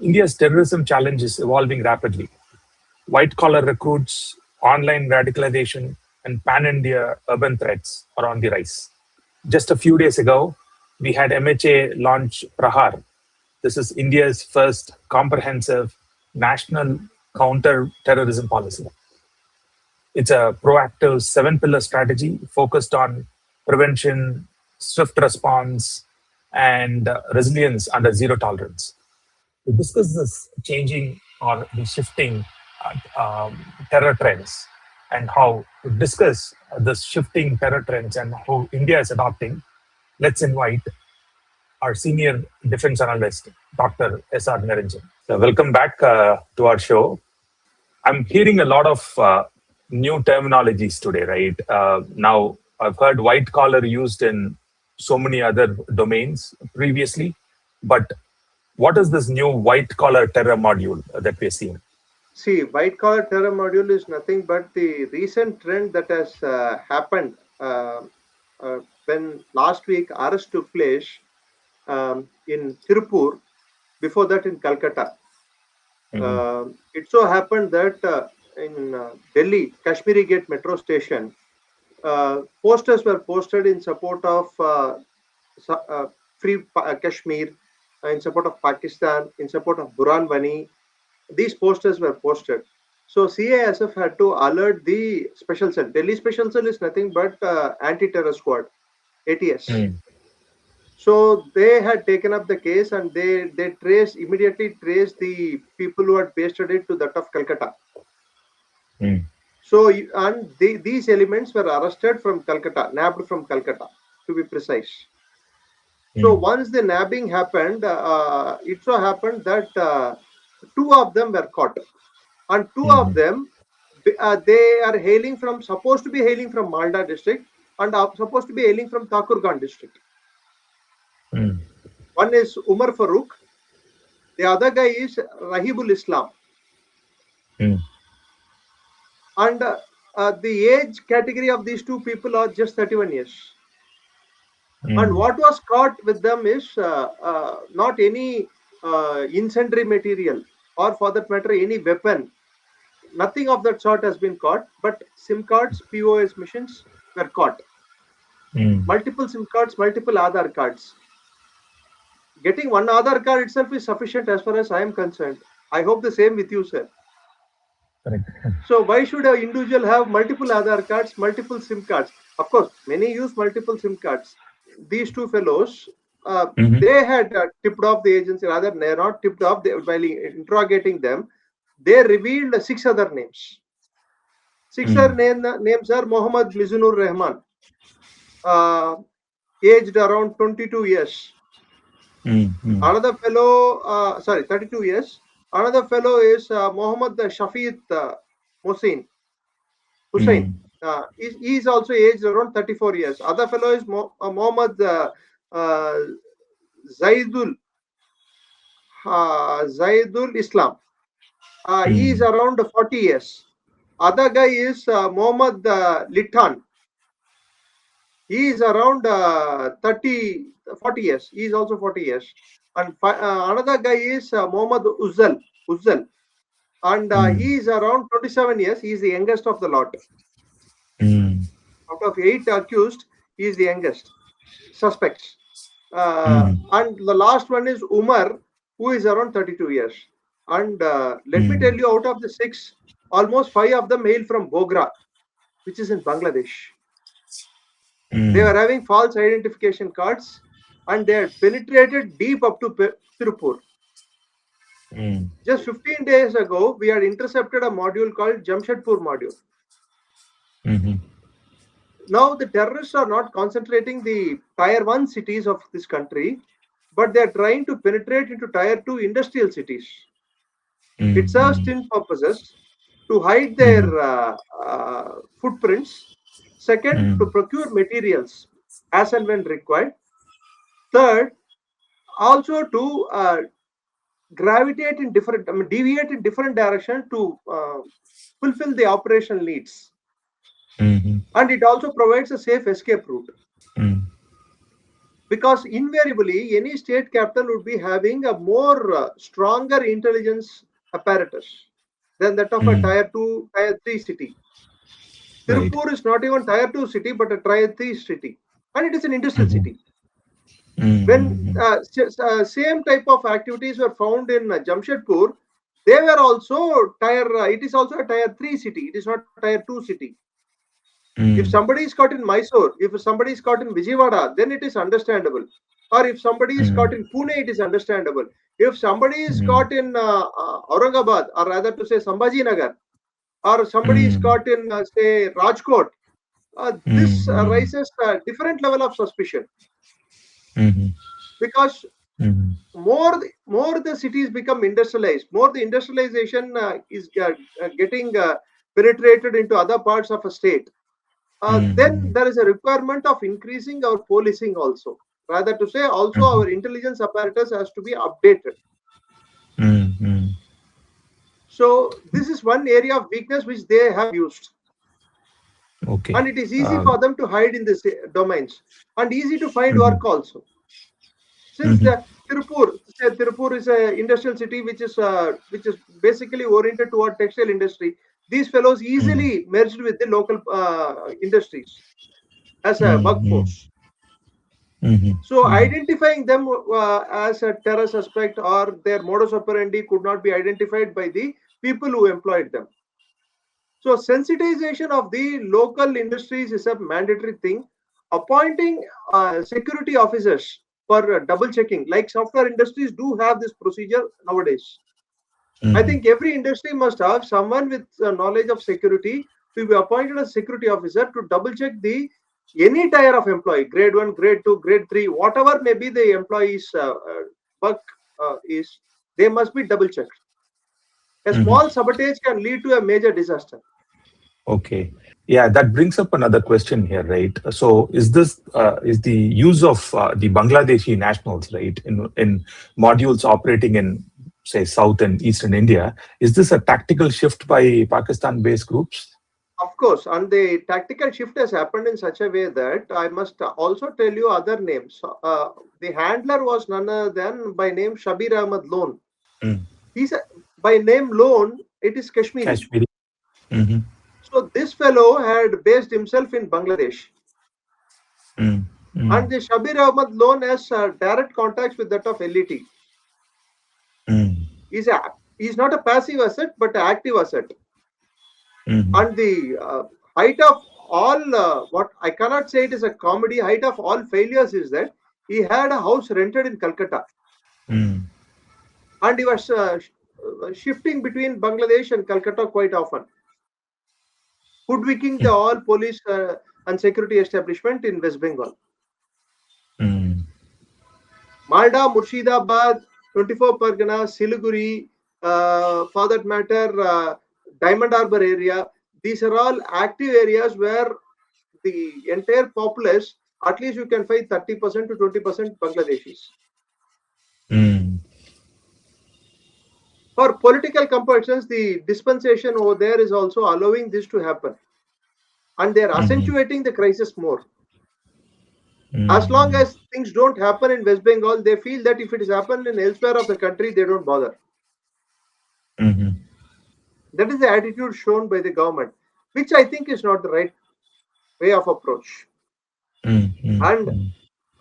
India's terrorism challenge is evolving rapidly. White-collar recruits, online radicalization, and pan-India urban threats are on the rise. Just a few days ago, we had MHA launch Prahar. This is India's first comprehensive national counter-terrorism policy. It's a proactive seven-pillar strategy focused on prevention, swift response, and resilience under zero tolerance. To discuss this changing or the shifting terror trends and how to discuss the shifting terror trends and how India is adopting, let's invite our senior defense analyst, Dr. S.R. Niranjan. So welcome back to our show. I'm hearing a lot of new terminologies today, right? Now, I've heard white collar used in so many other domains previously, but what is this new white collar terror module that we're seeing? See, white collar terror module is nothing but the recent trend that has happened when last week arrest took place in Tirupur, before that in Calcutta. It so happened that in Delhi, Kashmiri Gate metro station, posters were posted in support of free Kashmir, in support of Pakistan, in support of Burhan Wani. These posters were posted. So CISF had to alert the special cell. Delhi special cell is nothing but anti-terror squad, ATS. So they had taken up the case and they immediately traced the people who had pasted it to that of Calcutta. So and these elements were arrested from Calcutta, nabbed from Calcutta, to be precise. So once the nabbing happened, it so happened that two of them were caught, and two of them they are supposed to be hailing from Malda district and are supposed to be hailing from Thakurgaon district. One is Umar Farooq, the other guy is Rahibul Islam. And the age category of these two people are just 31 years. And what was caught with them is not any incendiary material, or for that matter any weapon. Nothing of that sort has been caught, but SIM cards, POS machines were caught. Multiple SIM cards, multiple Aadhaar cards. Getting one Aadhaar card itself is sufficient as far as I am concerned. I hope the same with you, sir. Correct. So why should an individual have multiple Aadhaar cards, multiple SIM cards? Of course, many use multiple SIM cards. These two fellows, they had tipped off the agency. Rather, they are not tipped off. While interrogating them, they revealed 6 other names. 6 other names are Mohammad Mizunur Rahman, aged around 22 years. Another fellow, 32 years. Another fellow is Mohammad 𝗙𝗵𝗋 Hussain. He is also aged around 34 years. Other fellow is Mohammad Zaidul Islam. He is around 40 years. Other guy is Mohammad Lithan. He is around 40 years. He is also 40 years. And another guy is Mohammad Uzzal. And he is around 27 years. He is the youngest of the lot. Out of 8 accused, he is the youngest suspects. And the last one is Umar, who is around 32 years. And let me tell you, out of the 6, almost 5 of them hail from Bogra, which is in Bangladesh. They were having false identification cards, and they had penetrated deep up to Tirupur. Just 15 days ago, we had intercepted a module called Jamshedpur module. Now, the terrorists are not concentrating the Tier 1 cities of this country, but they are trying to penetrate into Tier 2 industrial cities. It serves 10 purposes: to hide their footprints. Second, to procure materials as and when required. Third, also to deviate in different direction to fulfill the operational needs. And it also provides a safe escape route. because invariably any state capital would be having a more stronger intelligence apparatus than that of a tier 2, tier 3 city. Right. Tirupur is not even tier 2 city, but a tier 3 city, and it is an industrial city. When same type of activities were found in 𝗔𝗱𝗀𝗃, they were also it is also a tier 3 city. It is not a tier 2 city. If somebody is caught in Mysore, if somebody is caught in Vijayawada, then it is understandable. Or if somebody is caught in Pune, it is understandable. If somebody is caught in Aurangabad, or rather to say Sambhajinagar, or somebody is caught in say Rajkot, this raises a different level of suspicion. Because more the cities become industrialized, more the industrialization is getting penetrated into other parts of a state. Then there is a requirement of increasing our policing also. Rather to say, also our intelligence apparatus has to be updated. So this is one area of weakness which they have used. Okay. And it is easy for them to hide in these domains, and easy to find work also. Since the Tirupur is an industrial city which is basically oriented toward textile industry, these fellows easily merged with the local industries as a workforce. So identifying them as a terror suspect or their modus operandi could not be identified by the people who employed them. So sensitization of the local industries is a mandatory thing. Appointing security officers for double checking, like software industries do have this procedure nowadays. I think every industry must have someone with knowledge of security to be appointed as security officer to double check any tier of employee, grade 1, grade 2, grade 3, whatever may be the employee's work is, they must be double checked. A small sabotage can lead to a major disaster. Okay. Yeah, that brings up another question here, right? So is this is the use of the Bangladeshi nationals, right, in modules operating in, say, South and Eastern India, is this a tactical shift by Pakistan-based groups? Of course, and the tactical shift has happened in such a way that I must also tell you other names. The handler was none other than by name 𝗙𝗵𝗹 𝗔𝗱𝗀. He's by name Lone, it is Kashmiri. So this fellow had based himself in Bangladesh. And the 𝗙𝗵𝗹 Lone has direct contacts with that of LET. He's not a passive asset, but an active asset. And the height of all, what I cannot say it is a comedy, height of all failures is that he had a house rented in Calcutta. And he was shifting between Bangladesh and Calcutta quite often, hoodwinking the all police and security establishment in West Bengal. Malda, Murshidabad, 24 Pargana, Siliguri, for that matter, Diamond Harbour area, these are all active areas where the entire populace, at least you can find 30% to 20% Bangladeshis. For political compulsions, the dispensation over there is also allowing this to happen. And they are accentuating the crisis more. As long as things don't happen in West Bengal, they feel that if it has happened in elsewhere of the country, they don't bother. That is the attitude shown by the government, which I think is not the right way of approach. And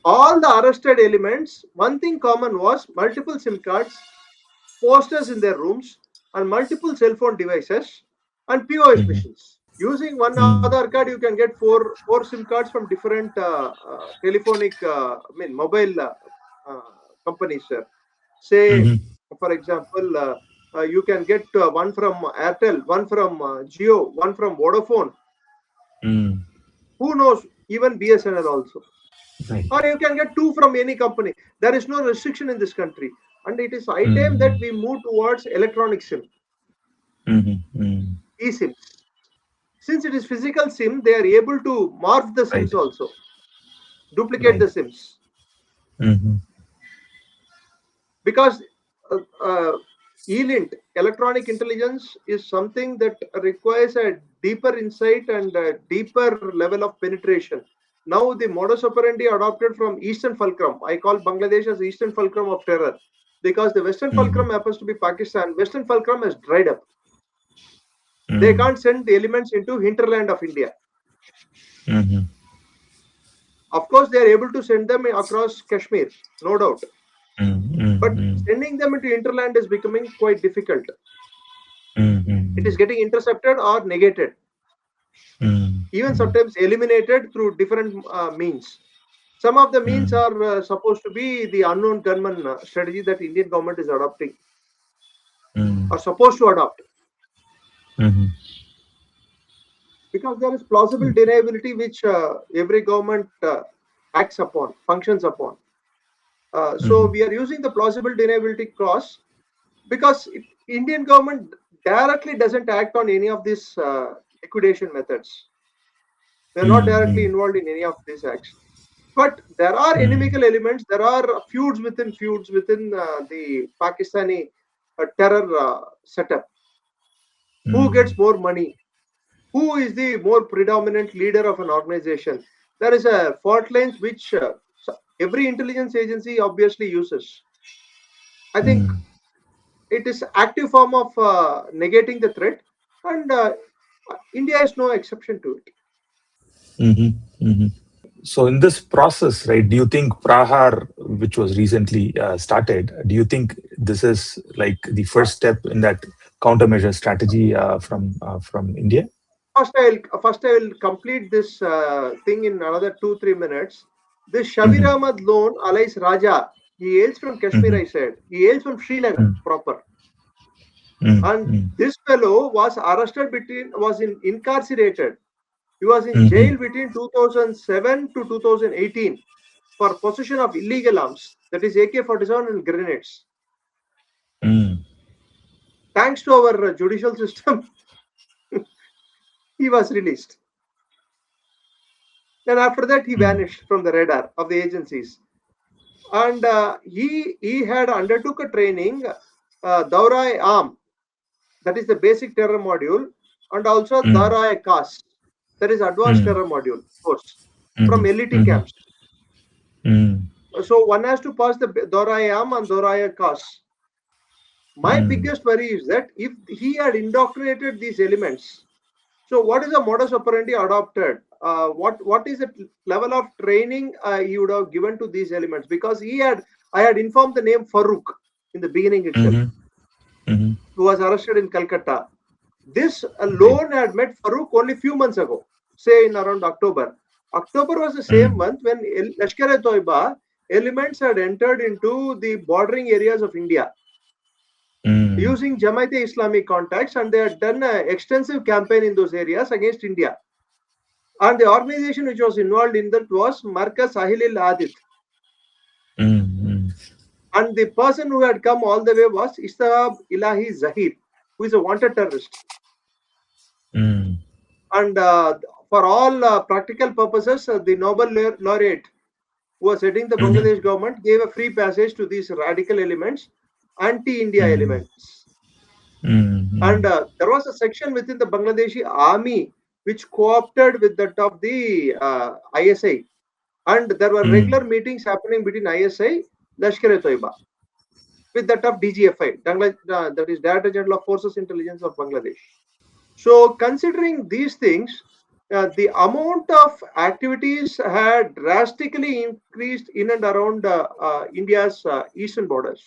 all the arrested elements, one thing common was multiple SIM cards, posters in their rooms, and multiple cell phone devices and POS machines. Using one Aadhaar card, you can get four SIM cards from different telephonic, mobile companies. Say, for example, you can get one from Airtel, one from Jio, one from Vodafone. Who knows? Even BSNL also. Right. Or you can get two from any company. There is no restriction in this country. And it is high time that we move towards electronic SIM. eSIMs. Since it is physical SIM, they are able to morph the SIMs also. Duplicate the SIMs. Because ELINT, electronic intelligence, is something that requires a deeper insight and a deeper level of penetration. now the modus operandi adopted from Eastern Fulcrum. I call Bangladesh as Eastern Fulcrum of terror because the Western Fulcrum happens to be Pakistan. Western Fulcrum has dried up. They can't send the elements into hinterland of India. Of course, they are able to send them across Kashmir, no doubt. But sending them into hinterland is becoming quite difficult. It is getting intercepted or negated. Even sometimes eliminated through different means. Some of the means are supposed to be the unknown gunman strategy that Indian government is adopting or supposed to adopt. Because there is plausible deniability which every government acts upon, functions upon. So we are using the plausible deniability clause because Indian government directly doesn't act on any of these liquidation methods. They are not directly involved in any of these acts. But there are inimical elements. There are feuds within the Pakistani terror setup. Who gets more money? Who is the more predominant leader of an organization? There is a fault lines which every intelligence agency obviously uses. I think it is active form of negating the threat, and India is no exception to it. So in this process, right, do you think Prahar, which was recently started, do you think this is like the first step in that countermeasure strategy from India? First, I will complete this thing in another 2-3 minutes. This Shabir Ahmad Lone, alias Raja, he hails from Kashmir, I said. He hails from Srinagar proper. And this fellow was arrested incarcerated. He was in jail between 2007 to 2018 for possession of illegal arms, that is AK-47 and grenades. Thanks to our judicial system, he was released. Then after that, he vanished from the radar of the agencies. And he had undertook a training, 𝗙𝗓𝗄, that is the basic terror module, and also 𝗙𝗓𝗄𝗏, that is advanced terror module course from LET camps. So one has to pass the 𝗙𝗓𝗄 and 𝗙𝗓𝗄𝗏. My biggest worry is that if he had indoctrinated these elements, so what is the modus operandi adopted? What is the level of training he would have given to these elements? Because I had informed the name Farooq in the beginning itself, who was arrested in Calcutta. This alone had met Farooq only few months ago, say in around October. October was the same month when 𝗙𝗪𝗄𝗏 elements had entered into the bordering areas of India using Jamaat-e Islami contacts, and they had done an extensive campaign in those areas against India. And the organization which was involved in that was Markaz Ahil-e-Adid. And the person who had come all the way was 𝗙𝗵𝗆 Zahir, who is a wanted terrorist. And for all practical purposes, the Nobel laureate who was heading the Bangladesh government gave a free passage to these radical elements, anti-India elements. And there was a section within the Bangladeshi army which co-opted with that of the ISI. And there were regular meetings happening between ISI, 𝗙𝗪𝗄𝗏, with that of DGFI, that is Director General of Forces Intelligence of Bangladesh. So considering these things, the amount of activities had drastically increased in and around India's eastern borders.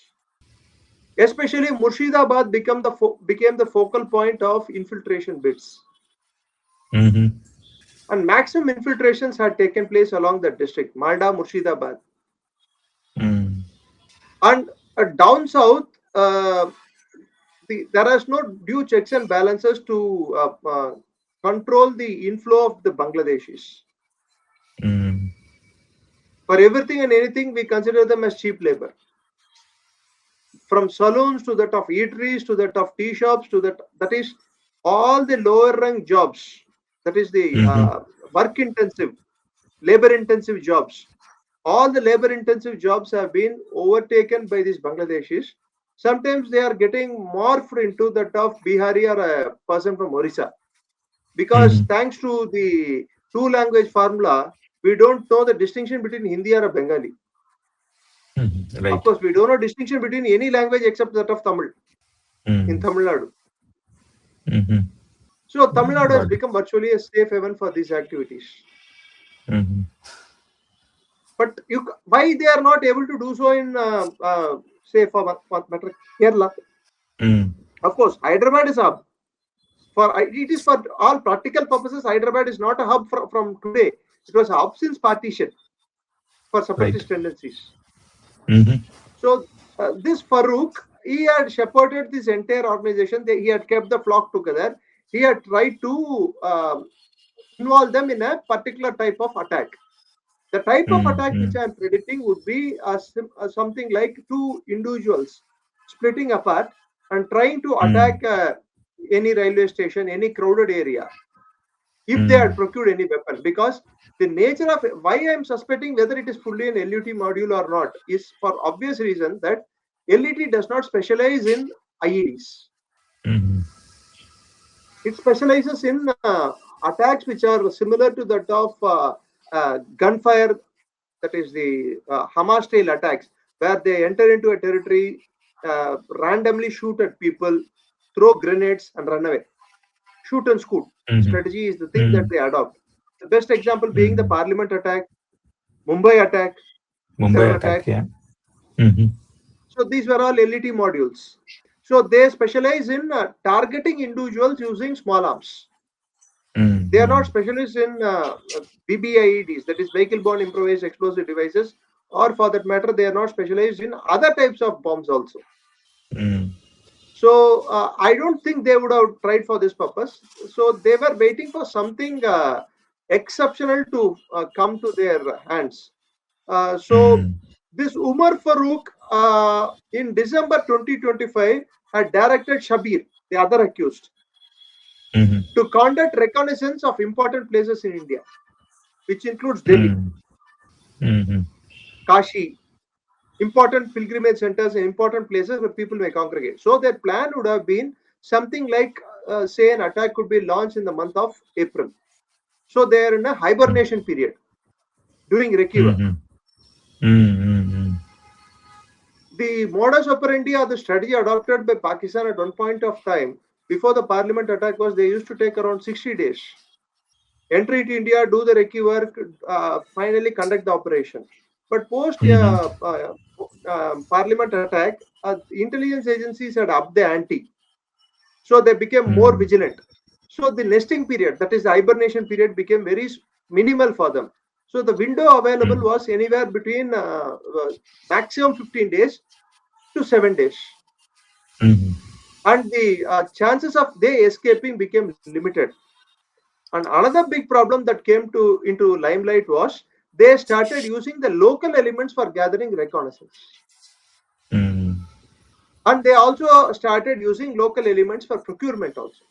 Especially Murshidabad became the focal point of infiltration bids. And maximum infiltrations had taken place along that district, Malda, Murshidabad. And down south, there is no due checks and balances to control the inflow of the Bangladeshis. For everything and anything, we consider them as cheap labor. From saloons to that of eateries to that of tea shops to that is all the lower rank jobs. That is the work-intensive, labor-intensive jobs. All the labor-intensive jobs have been overtaken by these Bangladeshis. Sometimes they are getting morphed into that of Bihari or a person from Orissa. Because thanks to the two-language formula, we don't know the distinction between Hindi or a Bengali. Right. Of course, we don't know distinction between any language except that of Tamil in Tamil Nadu. So Tamil Nadu has become virtually a safe haven for these activities. But why they are not able to do so in, say, for matter Kerala? Of course, Hyderabad is a hub. It is for all practical purposes. Hyderabad is not a hub from today. It was a hub since partition for separatist tendencies. So this Farooq, he had shepherded this entire organization. He had kept the flock together. He had tried to involve them in a particular type of attack. The type of attack which I am predicting would be something like two individuals splitting apart and trying to attack any railway station, any crowded area, if they had procured any weapon. Because the nature of why I am suspecting whether it is fully an LUT module or not is for obvious reason that LUT does not specialize in IEDs. It specializes in attacks which are similar to that of gunfire, that is the Hamas style attacks, where they enter into a territory, randomly shoot at people, throw grenades and run away. Shoot and scoot strategy is the thing that they adopt. The best example being the Parliament attack, Mumbai attack, Yeah. So these were all LET modules. So they specialize in targeting individuals using small arms. They are not specialists in BBIEDs, that is vehicle-borne improvised explosive devices, or for that matter, they are not specialized in other types of bombs also. So I don't think they would have tried for this purpose. So they were waiting for something exceptional to come to their hands. So this Umar Farooq in December 2025 had directed Shabir, the other accused, to conduct reconnaissance of important places in India, which includes Delhi, Kashi, important pilgrimage centers and important places where people may congregate. So their plan would have been something like, say, an attack could be launched in the month of April. So they are in a hibernation period, doing recce work. The modus operandi or the strategy adopted by Pakistan at one point of time, before the Parliament attack, was they used to take around 60 days. Enter into India, do the recce work, finally conduct the operation. But post Parliament attack, intelligence agencies had upped the ante. So they became more vigilant. So the nesting period, that is the hibernation period, became very minimal for them. So the window available was anywhere between maximum 15 days to 7 days. And the chances of they escaping became limited. And another big problem that came into limelight was they started using the local elements for gathering reconnaissance. And they also started using local elements for procurement also.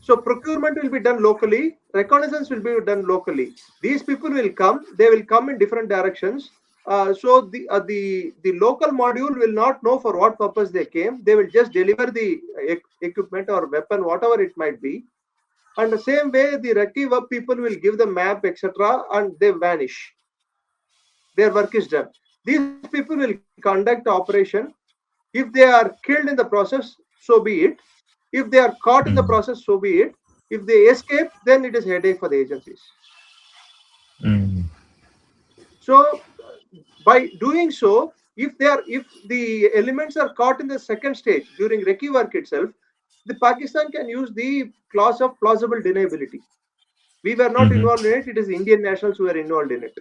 So procurement will be done locally, reconnaissance will be done locally. These people will come, they will come in different directions. So the local module will not know for what purpose they came. They will just deliver the equipment or weapon, whatever it might be. And the same way, the recce people will give the map, etc., and they vanish. Their work is done. These people will conduct the operation. If they are killed in the process, so be it. If they are caught in the process, so be it. If they escape, then it is headache for the agencies. So by doing so, if the elements are caught in the second stage during recce work itself, the Pakistan can use the clause of plausible deniability. We were not involved in it. It is Indian nationals who were involved in it.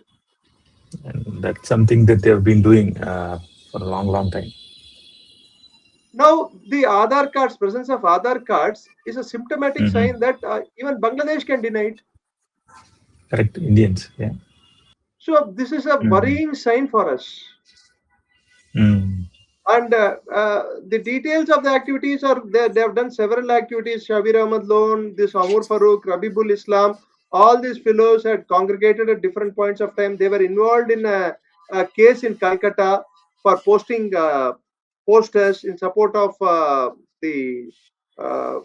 And that's something that they have been doing for a long, long time. Now, the Aadhaar cards, presence of Aadhaar cards is a symptomatic sign that even Bangladesh can deny it. Correct, Indians, yeah. So this is a worrying sign for us. And the details of the activities are there. They have done several activities. Shabir Ahmad Loan, this Umar Farooq, Rabibul Islam, all these fellows had congregated at different points of time. They were involved in a case in Calcutta for posting posters in support of the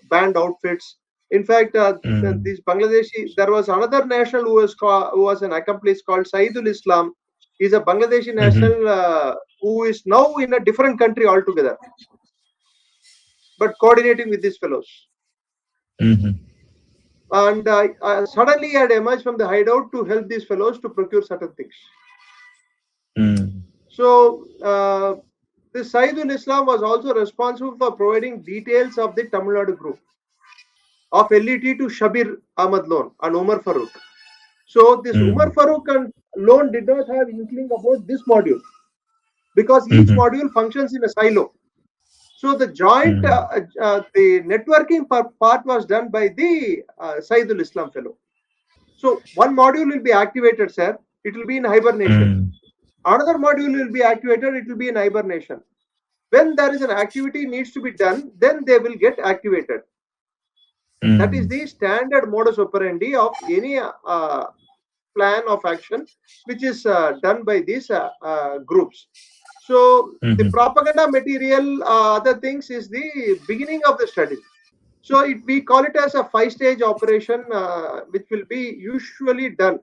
banned outfits. In fact, this Bangladeshi, there was another national who was an accomplice called 𝗙𝗵𝗿. He's a Bangladeshi national who is now in a different country altogether, but coordinating with these fellows. And suddenly he had emerged from the hideout to help these fellows to procure certain things. So this 𝗙𝗵𝗿 was also responsible for providing details of the Tamil Nadu group of LET to Shabir Ahmad Loan and Umar Farooq. So this Umar Farooq and Loan did not have inkling about this module because each module functions in a silo. So the joint, the networking part was done by the 𝗙𝗵𝗿 fellow. So one module will be activated, sir. It will be in hibernation. Another module will be activated. It will be in hibernation. When there is an activity needs to be done, then they will get activated. That is the standard modus operandi of any plan of action which is done by these groups. So the propaganda material, other things is the beginning of the strategy. So we call it as a 5-stage operation, which will be usually done.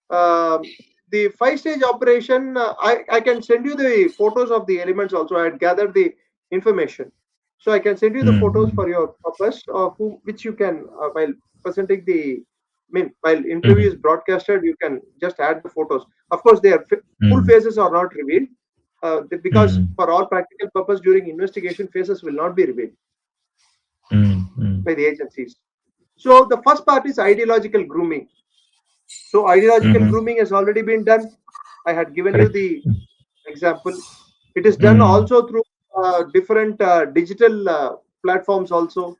The 5-stage operation, I can send you the photos of the elements also. I had gathered the information. So I can send you the photos for your purpose, which you can, while presenting while interview is broadcasted, you can just add the photos. Of course, their full faces are not revealed because for all practical purpose during investigation, faces will not be revealed by the agencies. So the first part is ideological grooming. So ideological grooming has already been done. I had given you the example. It is done also through different digital platforms also.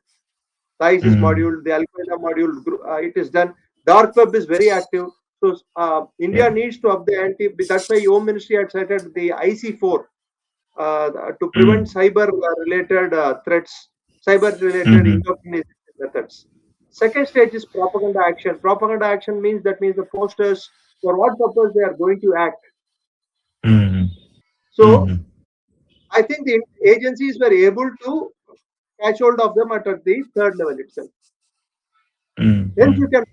The ISIS module, the Al-Qaeda module, it is done. Dark web is very active. So India needs to up the ante. That's why Home Ministry had cited the 𝗙𝗵𝗃 to prevent cyber-related threats, cyber-related indoctrination methods. Second stage is propaganda action. Propaganda action means the posters, for what purpose they are going to act. So I think the agencies were able to catch hold of them at the third level itself. Hence you can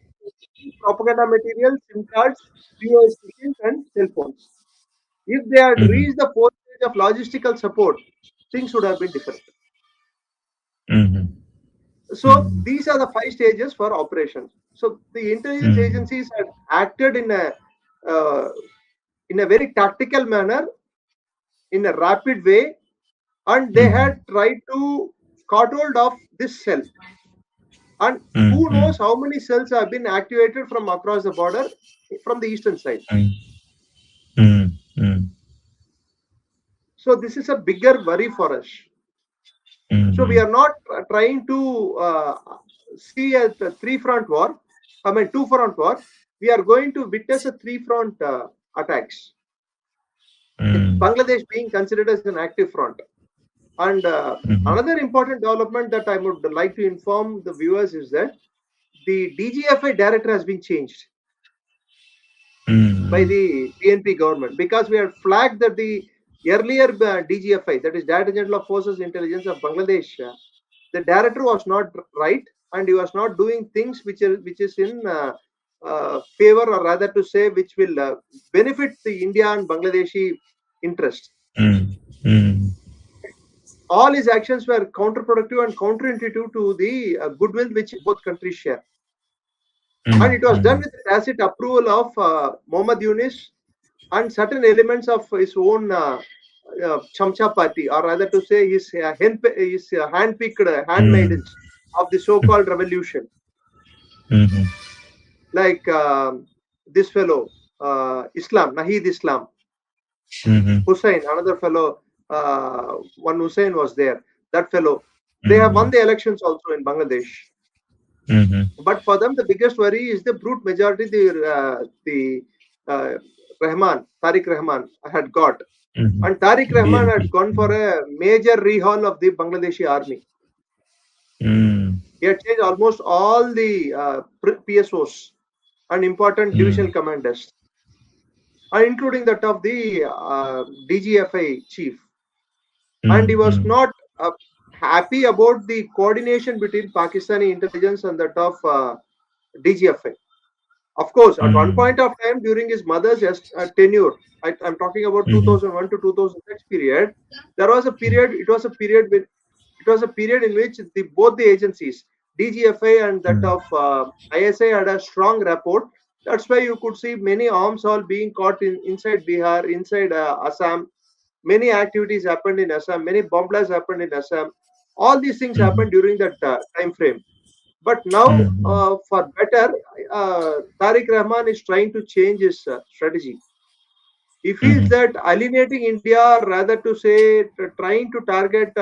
propaganda material, SIM cards, POS machines and cell phones. If they had reached the fourth stage of logistical support, things would have been different. So these are the 5 stages for operations. So the intelligence agencies had acted in a very tactical manner, in a rapid way, and they had tried to caught hold of this cell. And who knows how many cells have been activated from across the border from the eastern side. So this is a bigger worry for us. So we are not trying to see a 3-front war, I mean 2-front war. We are going to witness a 3-front attacks. Bangladesh being considered as an active front. And another important development that I would like to inform the viewers is that the DGFI director has been changed by the PNP government, because we had flagged that the earlier DGFI, that is Director General of Forces Intelligence of Bangladesh, the director was not right and he was not doing things which is in favor, or rather to say which will benefit the India and Bangladeshi interest. All his actions were counterproductive and counterintuitive to the goodwill which both countries share. And it was done with the tacit approval of Muhammad Yunus and certain elements of his own Chamcha party, or rather to say his hand-picked handmaidens of the so-called revolution. Like this fellow, Nahid Islam, Hussein, another fellow, one Hussein was there, that fellow. They have won the elections also in Bangladesh. But for them, the biggest worry is the brute majority the Tariq Rahman had got. And Tariq Rahman had gone for a major rehaul of the Bangladeshi army. He had changed almost all the PSOs and important divisional commanders, and including that of the DGFI chief. And he was not happy about the coordination between Pakistani intelligence and that of DGFI. Of course, at one point of time during his mother's tenure, I'm talking about 2001 to 2006 period. There was a period. It was a period in which both the agencies, DGFI and that of ISI, had a strong rapport. That's why you could see many arms all being caught inside Bihar, inside Assam. Many activities happened in Assam. Many bomb blasts happened in Assam. All these things happened during that time frame. But now, for better, Tariq Rahman is trying to change his strategy. He feels that alienating India, rather to say trying to target,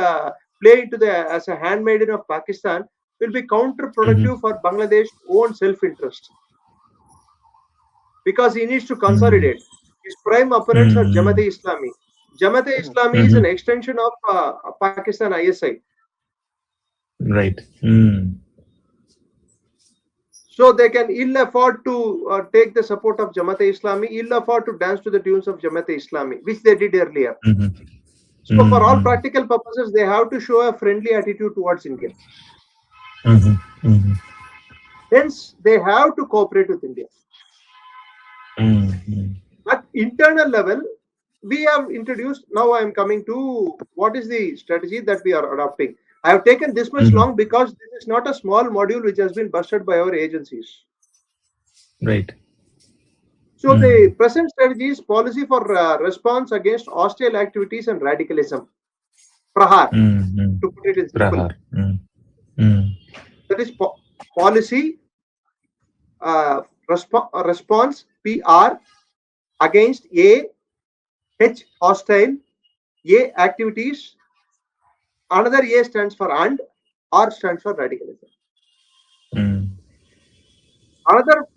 play into as a handmaiden of Pakistan, will be counterproductive for Bangladesh's own self-interest. Because he needs to consolidate. His prime opponents are Jamaat-e-Islami. Jamaat-e-Islami is an extension of Pakistan ISI. Right. So they can ill afford to take the support of Jamaat-e-Islami, ill afford to dance to the tunes of Jamaat-e-Islami, which they did earlier. So for all practical purposes, they have to show a friendly attitude towards India. Hence, they have to cooperate with India. At internal level, we have introduced, now I am coming to what is the strategy that we are adopting. I have taken this much long because this is not a small module which has been busted by our agencies. Right. So the present strategy is policy for response against hostile activities and radicalism. Prahar, to put it in simple. That is policy response PR against H hostile, A activities. Another A stands for and, R stands for radicalism. Another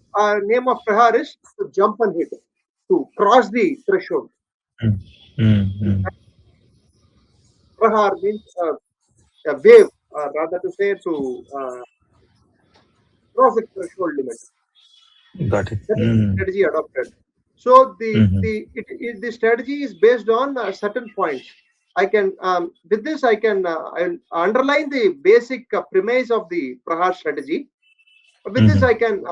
name of Prahar is to jump and hit, to cross the threshold. Prahar means a wave, rather to say to cross the threshold limit. Got it. That is the strategy adopted. So the strategy is based on certain points. I can with this I can I'll underline the basic premise of the Prahar strategy. With this I can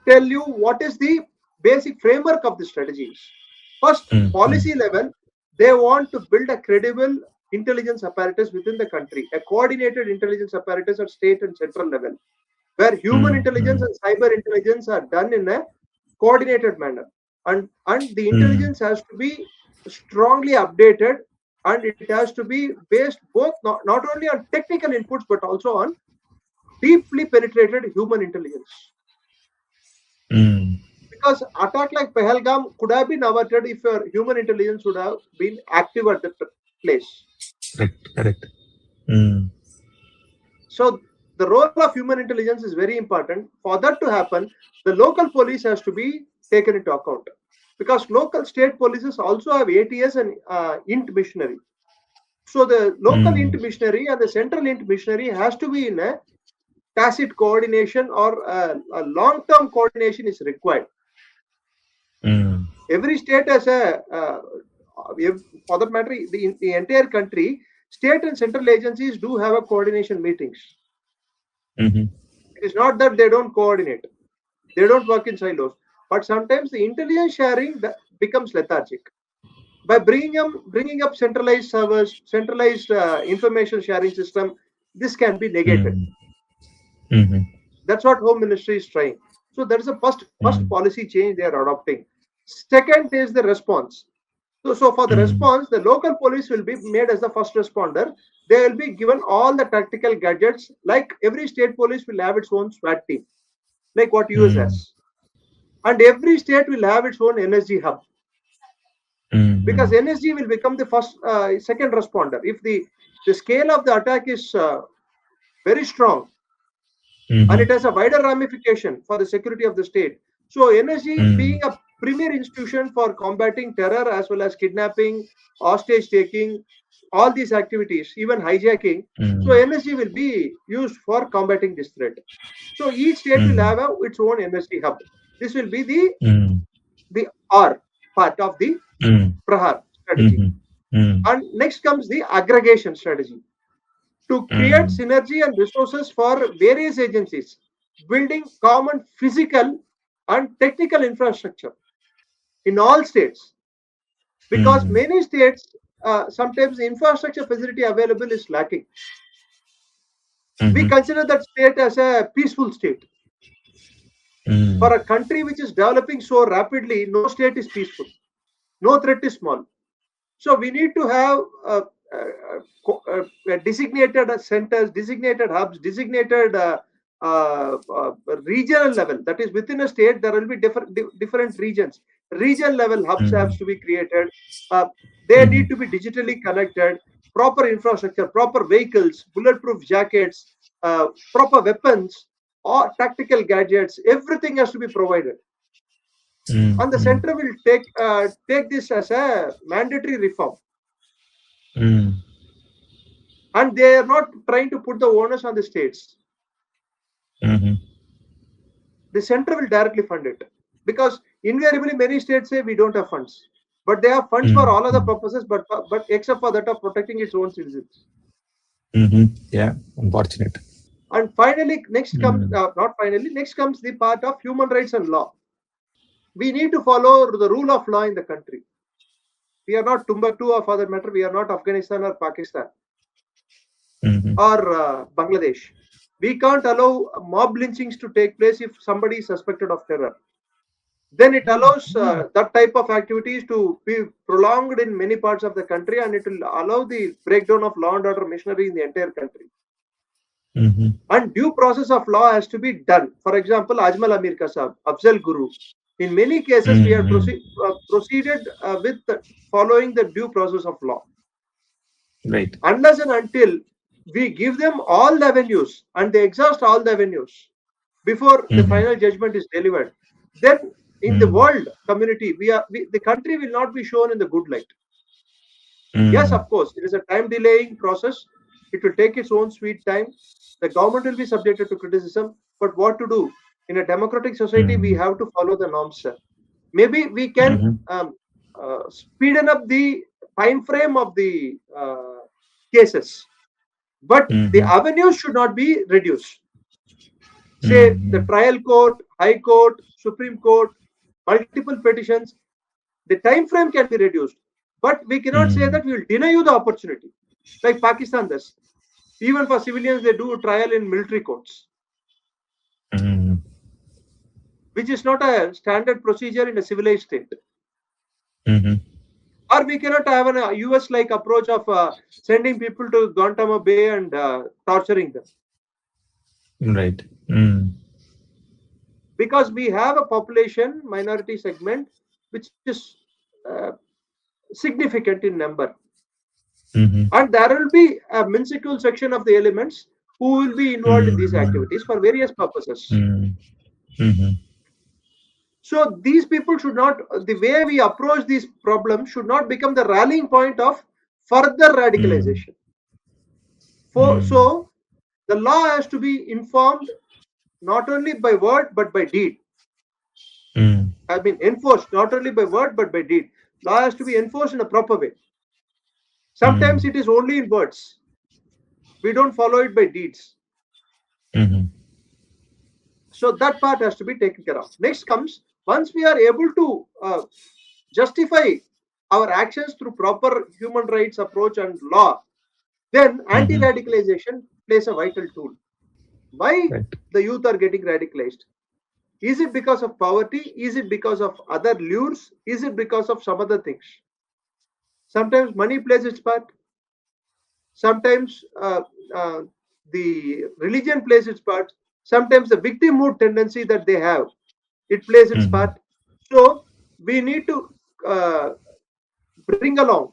tell you what is the basic framework of the strategies. First, policy level, they want to build a credible intelligence apparatus within the country, a coordinated intelligence apparatus at state and central level, where human intelligence and cyber intelligence are done in a coordinated manner, and the intelligence has to be strongly updated, and it has to be based both not only on technical inputs but also on deeply penetrated human intelligence. Because attack like Pahalgam could have been averted if human intelligence would have been active at the place. Correct. So the role of human intelligence is very important. For that to happen, the local police has to be taken into account, because local state polices also have ATS and int missionary. So the local int missionary and the central int missionary has to be in a tacit coordination, or a long-term coordination is required. Every state has a, for that matter, the entire country, state and central agencies do have a coordination meetings. It is not that they don't coordinate. They don't work in silos. But sometimes the intelligence sharing becomes lethargic. By bringing up centralized servers, centralized information sharing system, this can be negated. That's what Home Ministry is trying. So that is a first policy change they are adopting. Second is the response. So for the response, the local police will be made as the first responder. They will be given all the tactical gadgets, like every state police will have its own SWAT team, like what US has. And every state will have its own NSG hub. Because NSG will become the second responder. If the scale of the attack is very strong, and it has a wider ramification for the security of the state. So NSG being a premier institution for combating terror as well as kidnapping, hostage taking, all these activities, even hijacking. So NSG will be used for combating this threat. So each state will have its own NSG hub. This will be the R part of the Prahar strategy. And next comes the aggregation strategy to create synergy and resources for various agencies, building common physical and technical infrastructure in all states. Because many states, sometimes the infrastructure facility available is lacking. We consider that state as a peaceful state. For a country which is developing so rapidly, no state is peaceful. No threat is small. So we need to have designated centers, designated hubs, designated regional level. That is, within a state, there will be different regions. Regional level hubs have to be created. They need to be digitally connected. Proper infrastructure, proper vehicles, bulletproof jackets, proper weapons, or tactical gadgets. Everything has to be provided. And the center will take this as a mandatory reform. And they are not trying to put the onus on the states. The center will directly fund it, because invariably many states say we don't have funds, but they have funds for all other purposes, but except for that of protecting its own citizens. Yeah, unfortunate. And finally, next comes next comes the part of human rights and law. We need to follow the rule of law in the country. We are not Timbuktu, or for that matter, we are not Afghanistan or Pakistan or Bangladesh. We can't allow mob lynchings to take place if somebody is suspected of terror. Then it allows that type of activities to be prolonged in many parts of the country, and it will allow the breakdown of law and order machinery in the entire country. And due process of law has to be done. For example, 𝗙𝗵𝗋 𝗔𝗀𝗀 guru. In many cases, we have proceeded with following the due process of law. Right. Unless and until we give them all the avenues and they exhaust all the avenues before the final judgment is delivered, then in the world community, the country will not be shown in the good light. Yes, of course, it is a time delaying process. It will take its own sweet time. The government will be subjected to criticism, but what to do? In a democratic society, we have to follow the norms, sir. Maybe we can speeden up the time frame of the cases, but the avenues should not be reduced. Say the trial court, high court, Supreme Court, multiple petitions, the time frame can be reduced, but we cannot say that we will deny you the opportunity, like Pakistan does. Even for civilians, they do a trial in military courts, which is not a standard procedure in a civilized state. Or we cannot have a US-like approach of sending people to Guantanamo Bay and torturing them. Right. Because we have a population minority segment which is significant in number. And there will be a minuscule section of the elements who will be involved in these activities for various purposes. So these people should not, the way we approach these problems should not become the rallying point of further radicalization. So the law has to be informed not only by word but by deed. Has been enforced not only by word but by deed. Law has to be enforced in a proper way. Sometimes it is only in words. We don't follow it by deeds. So that part has to be taken care of. Next comes, once we are able to justify our actions through proper human rights approach and law, then anti-radicalization plays a vital tool. Why the youth are getting radicalized? Is it because of poverty? Is it because of other lures? Is it because of some other things? Sometimes money plays its part. Sometimes the religion plays its part. Sometimes the victimhood tendency that they have, it plays its part. So we need to bring along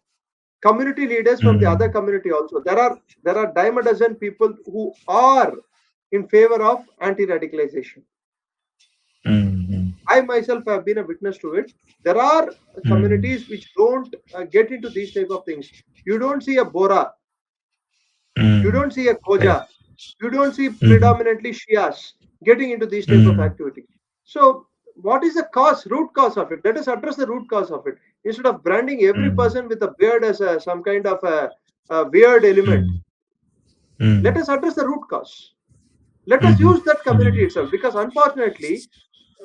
community leaders from the other community also. There are dime a dozen people who are in favor of anti-radicalization. I myself have been a witness to it. There are communities which don't get into these type of things. You don't see a Bora. You don't see a Khoja. You don't see predominantly Shias getting into these type of activity. So what is the cause, root cause of it? Let us address the root cause of it. instead of branding every person with a beard as some kind of a weird element. Let us address the root cause. Let us use that community itself, because unfortunately,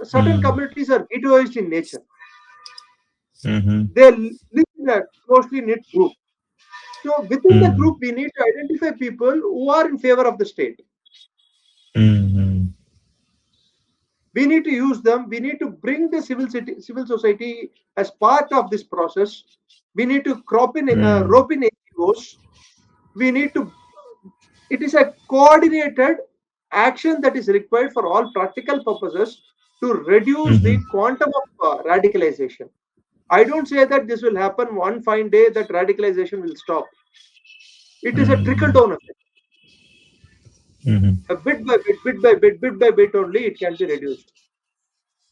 certain communities are ghettoized in nature. They live in a closely knit group. So within the group, we need to identify people who are in favor of the state. We need to use them. We need to bring the civil society as part of this process. We need to rope in NGOs. We need to. It is a coordinated action that is required for all practical purposes to reduce the quantum of radicalization. I don't say that this will happen one fine day that radicalization will stop. It is a trickle-down effect. A bit by bit only it can be reduced.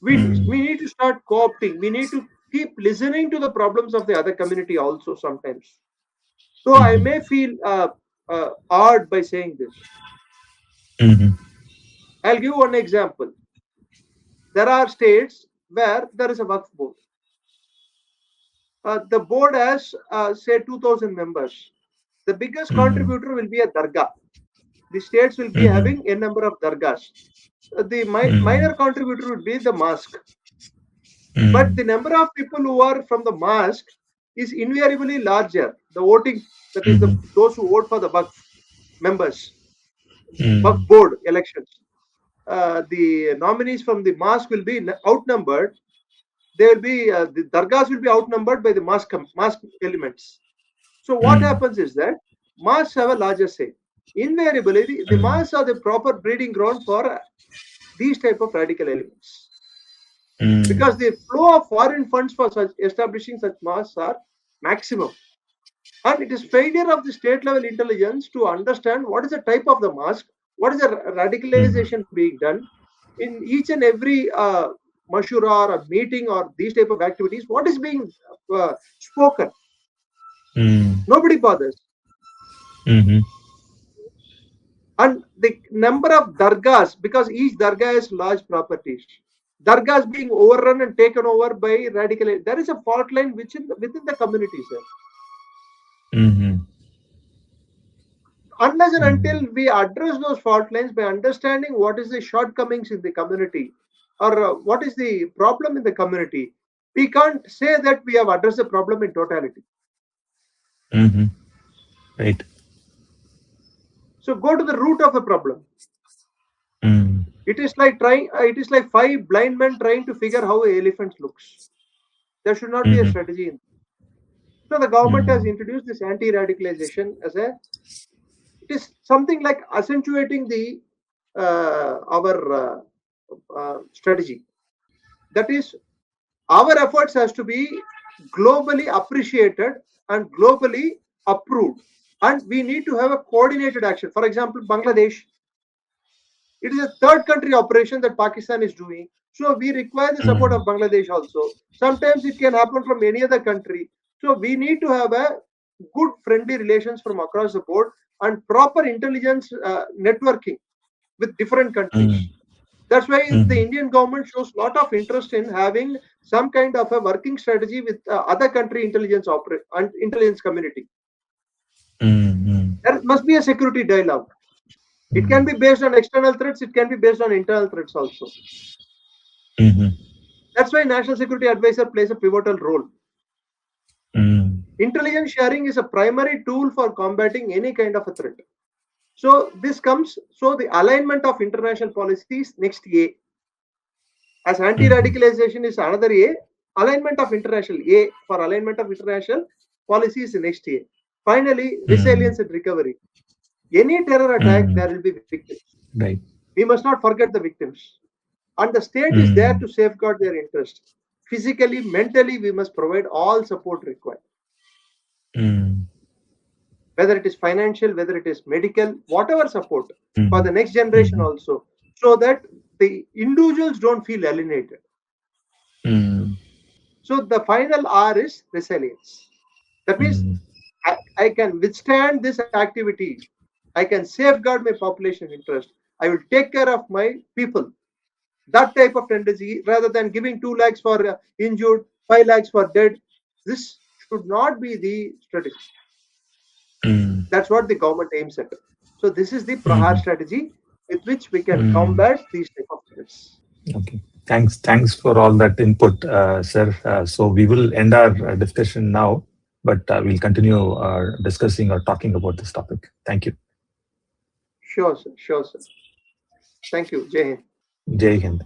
We need to start co-opting. We need to keep listening to the problems of the other community also sometimes. So I may feel odd by saying this. I'll give one example. There are states where there is a Waqf board. The board has, say, 2,000 members. The biggest contributor will be a dargah. The states will be having a number of dargahs. The minor contributor would be the mosque. But the number of people who are from the mosque is invariably larger. The voting, that is those who vote for the Waqf members, Waqf board elections. The nominees from the mosque will be outnumbered. There will be the dargahs will be outnumbered by the mosque elements. So what happens is that mosques have a larger say. Invariably, the mosques are the proper breeding ground for these type of radical elements. Because the flow of foreign funds for establishing such mosques are maximum. And it is failure of the state level intelligence to understand what is the type of the mosque, what is the radicalization being done in each and every mashura or meeting or these type of activities, what is being spoken. Nobody bothers. And the number of dargahs, because each dargah has large properties, dargahs being overrun and taken over by radical, there is a fault line within the community, sir. Unless and until we address those fault lines by understanding what is the shortcomings in the community or what is the problem in the community, we can't say that we have addressed the problem in totality. Right. So go to the root of the problem. It is like five blind men trying to figure how an elephant looks. There should not be a strategy. So the government has introduced this anti-radicalization as it is something like accentuating the our strategy. That is, our efforts has to be globally appreciated and globally approved, and we need to have a coordinated action. For example, Bangladesh, it is a third country operation that Pakistan is doing, so we require the support of Bangladesh also. Sometimes it can happen from any other country, so we need to have a good friendly relations from across the board and proper intelligence networking with different countries. That's why the Indian government shows a lot of interest in having some kind of a working strategy with other country intelligence community. There must be a security dialogue. It can be based on external threats. It can be based on internal threats also. That's why National Security Advisor plays a pivotal role. Intelligence sharing is a primary tool for combating any kind of a threat. So this comes, so the alignment of international policies, next A. As anti-radicalization is another A, alignment of international A for alignment of international policy is the next A. Finally, resilience and recovery. Any terror attack, there will be victims. Right. We must not forget the victims. And the state is there to safeguard their interest. Physically, mentally, we must provide all support required. Whether it is financial, whether it is medical, whatever support for the next generation also, so that the individuals don't feel alienated. So the final R is resilience. That means I can withstand this activity. I can safeguard my population interest. I will take care of my people. That type of tendency, rather than giving 2 lakhs for injured, 5 lakhs for dead, This should not be the strategy. Mm. That's what the government aims at. So this is the Prahar Mhm. strategy with which we can Mm. combat these type of threats. Okay. Thanks for all that input, sir. So we will end our discussion now, but we'll continue discussing or talking about this topic. Thank you. Sure, sir. Sure, sir. Thank you. Jai Hind. Jai Hind.